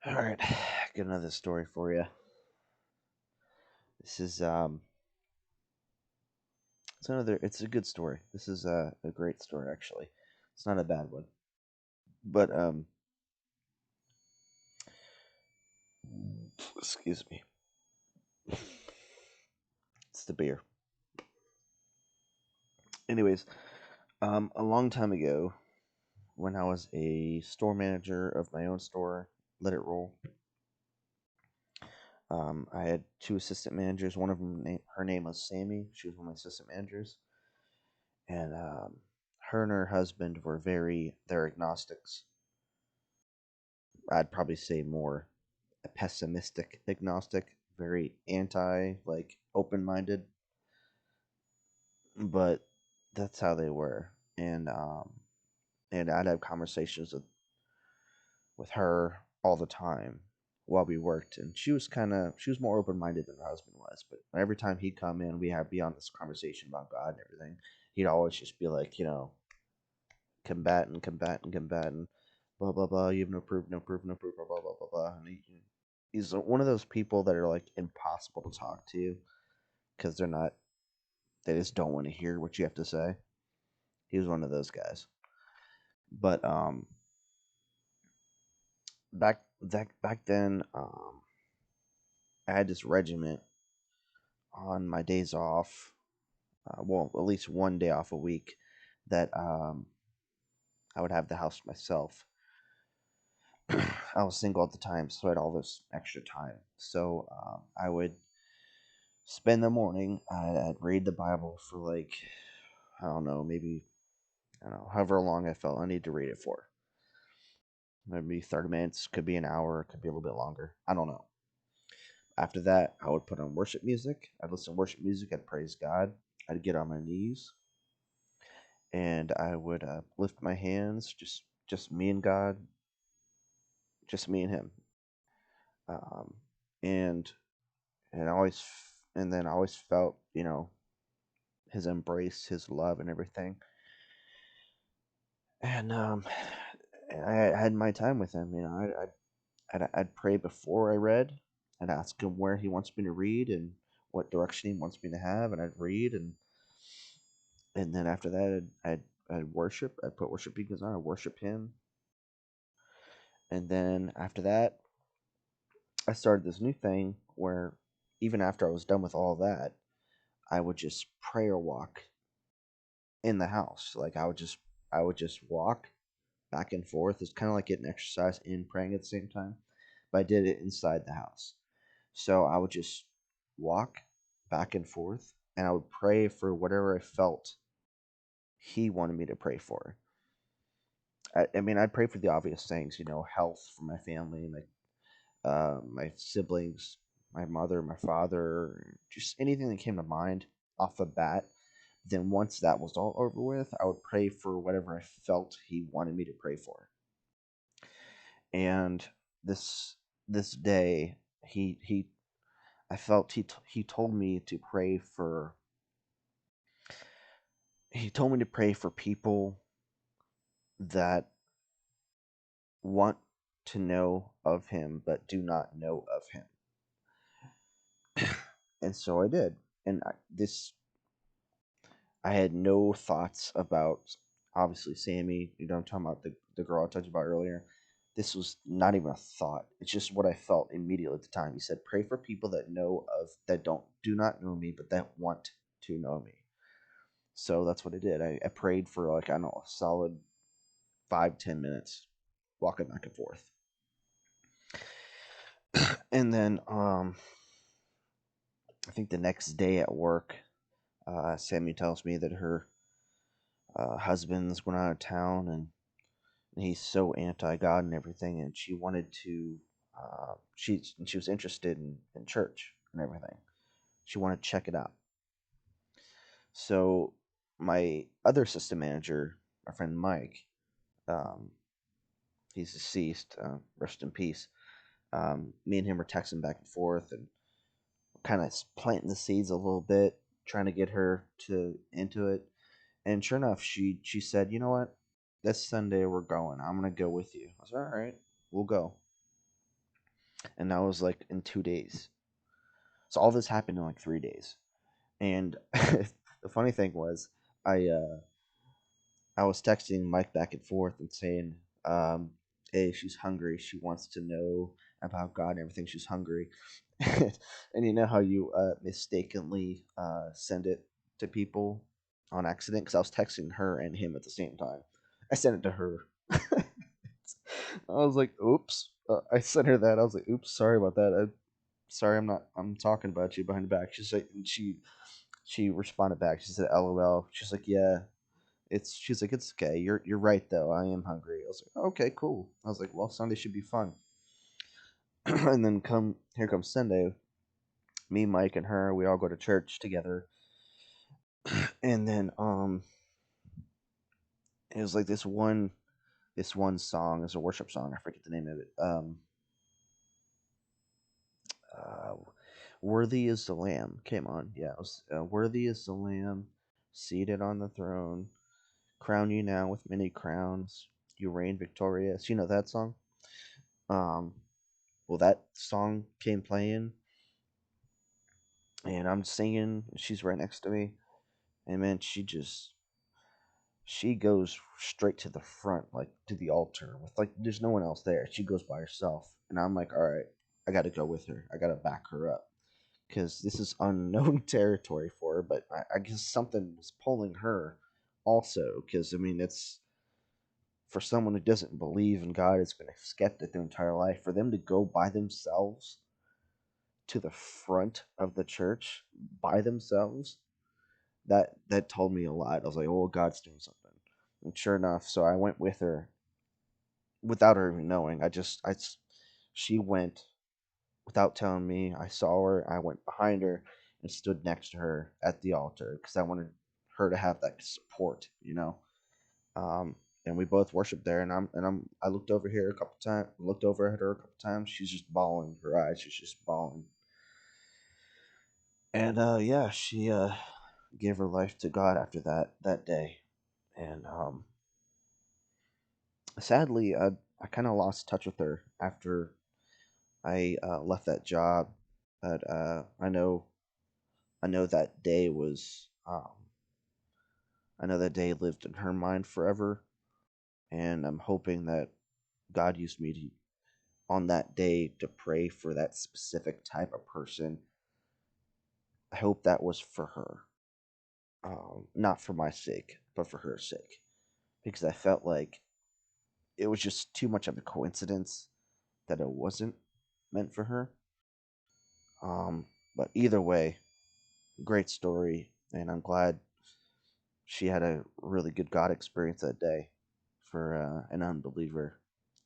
All right, got another story for you. This is it's a good story. This is a great story actually. It's not a bad one, but excuse me, it's the beer. Anyways, a long time ago, when I was a store manager of my own store, let it roll. I had two assistant managers. One of them, her name was Sammy. She was one of my assistant managers, and her and her husband were they're agnostics. I'd probably say more a pessimistic agnostic, very anti, like open minded, but that's how they were. And I'd have conversations with her all the time while we worked, and she was more open minded than her husband was. But every time he'd come in, we had be on this conversation about God and everything. He'd always just be like, combatant, blah blah blah. You have no proof, no proof, no proof, blah blah blah blah blah. And he's one of those people that are like impossible to talk to because they just don't want to hear what you have to say. He was one of those guys. But back then, I had this regiment on my days off. Well, at least one day off a week that I would have the house to myself. I was single at the time, so I had all this extra time. So I would spend the morning. I'd read the Bible for like I don't know, maybe I don't know, however long I felt I need to read it for. Maybe 30 minutes, could be an hour, could be a little bit longer. I don't know. After that, I would put on worship music. I'd listen to worship music. I'd praise God. I'd get on my knees and I would lift my hands, just me and God, just me and Him. Um, and and I always and then I always felt His embrace, His love, and everything. And I had my time with Him. I'd pray before I read. I'd ask Him where He wants me to read and what direction He wants me to have, and I'd read and then after that I'd worship. I'd put worship because I worship Him, and then after that I started this new thing where even after I was done with all that, I would just prayer walk in the house. Like I would just walk back and forth. It's kind of like getting exercise and praying at the same time, but I did it inside the house. So I would just walk back and forth, and I would pray for whatever I felt He wanted me to pray for. I mean, I'd pray for the obvious things, health for my family, my siblings, my mother, my father, just anything that came to mind off the bat. Then once that was all over with, I would pray for whatever I felt He wanted me to pray for. And this day, I felt he told me to pray for. He told me to pray for people that want to know of Him but do not know of Him. And so I did. And I had no thoughts about obviously Sammy. I'm talking about the girl I talked about earlier. This was not even a thought. It's just what I felt immediately at the time. He said, "Pray for people that do not know me, but that want to know me." So that's what I did. I prayed for like I don't know, a solid 5-10 minutes, walking back and forth, and then I think the next day at work, Sammy tells me that her husband's going out of town and he's so anti God and everything, and she wanted to. She was interested in church and everything. She wanted to check it out. So my other assistant manager, my friend Mike, um, he's deceased. Rest in peace. Me and him were texting back and forth and kind of planting the seeds a little bit, trying to get her to into it. And sure enough, she said, "You know what? this Sunday we're going. I'm gonna go with you. I was all right. We'll go. And that was like in 2 days. So all this happened in like 3 days. And the funny thing was, I uh, I was texting Mike back and forth and saying, um, "Hey, she's hungry. She wants to know about God and everything. She's hungry." And you know how you mistakenly send it to people on accident? Because I was texting her and him at the same time. I sent it to her. I was like, "Oops." I sent her that. I was like, "Oops, sorry about that. Sorry, I'm not. I'm talking about you behind the back." She's like, and she responded back. She said, "LOL." She's like, "Yeah." She's like, it's okay. You're right though. I am hungry. I was like, okay, cool. I was like, well, Sunday should be fun. And then come here comes Sunday. Me, Mike, and her, we all go to church together. And then it was like this one song is a worship song. I forget the name of it. Uh, Worthy is the Lamb came on. Yeah, it was, Worthy is the Lamb, seated on the throne. Crown you now with many crowns. You reign victorious. You know that song? Um, well, that song came playing, and I'm singing. She's right next to me, and man, she goes straight to the front, like to the altar, with like there's no one else there. She goes by herself, and I'm like, all right, I got to go with her. I got to back her up because this is unknown territory for her. But I guess something was pulling her also, because I mean, it's for someone who doesn't believe in God, has been a skeptic their entire life, for them to go by themselves to the front of the church by themselves, that told me a lot. I was like, oh, God's doing something. And sure enough, so I went with her without her even knowing. She went without telling me. I saw her. I went behind her and stood next to her at the altar because I wanted her to have that support. Um, and we both worshiped there. I looked over here a couple times. Looked over at her a couple times. She's just bawling. Her eyes, she's just bawling. And yeah, she gave her life to God after that day. And sadly, I kind of lost touch with her after I left that job. But I know that day was I know that day lived in her mind forever, and I'm hoping that God used me on that day to pray for that specific type of person. I hope that was for her, not for my sake, but for her sake, because I felt like it was just too much of a coincidence that it wasn't meant for her. Um, but either way, great story, and I'm glad she had a really good God experience that day for an unbeliever,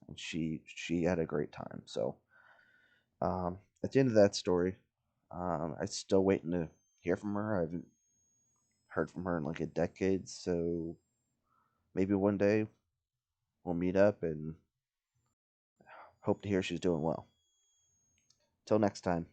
and she had a great time. So at the end of that story, I'm still waiting to hear from her. I haven't heard from her in like a decade, so maybe one day we'll meet up and hope to hear she's doing well. Till next time.